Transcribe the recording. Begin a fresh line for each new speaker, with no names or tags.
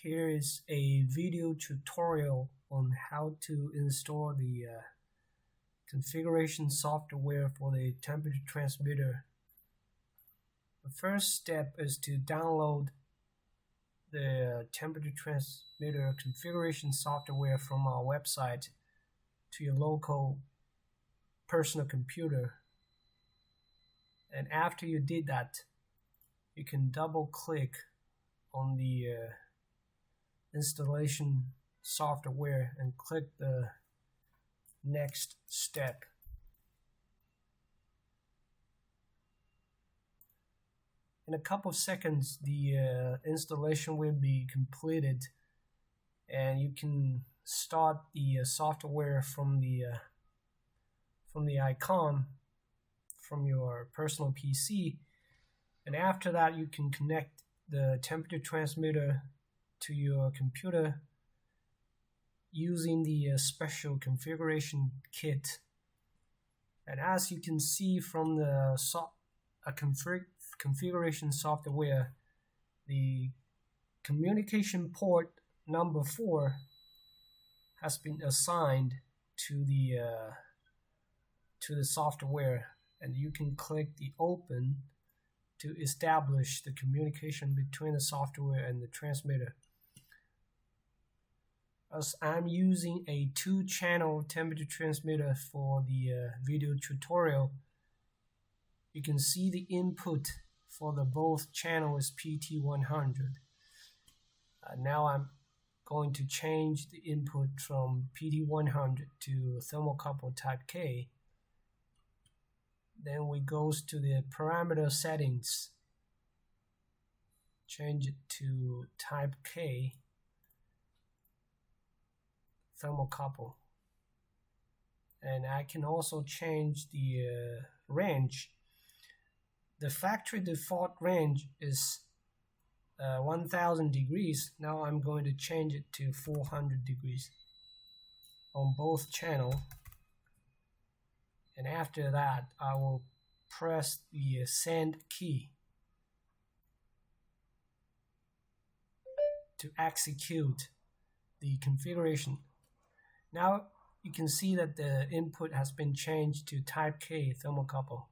Here is a video tutorial on how to install the configuration software for the temperature transmitter. The first step is to download the temperature transmitter configuration software from our website to your local personal computer. And after you did that, you can double click on the installation software and click the next step. In a couple of seconds, the installation will be completed, and you can start the software from the icon from your personal PC. And after that, you can connect the temperature transmitter to your computer using the special configuration kit. And as you can see from the configuration software, the communication port number 4 has been assigned to the software, and you can click the open to establish the communication between the software and the transmitter. As I'm using a 2-channel temperature transmitter for the video tutorial, you can see the input for the both channel is PT100. Now I'm going to change the input from PT100 to thermocouple type K. Then we goes to the parameter settings, change it to type K, thermocouple. And I can also change the range. The factory default range is 1000 degrees. Now I'm going to change it to 400 degrees on both channels. And after that, I will press the send key to execute the configuration. Now you can see that the input has been changed to type K thermocouple.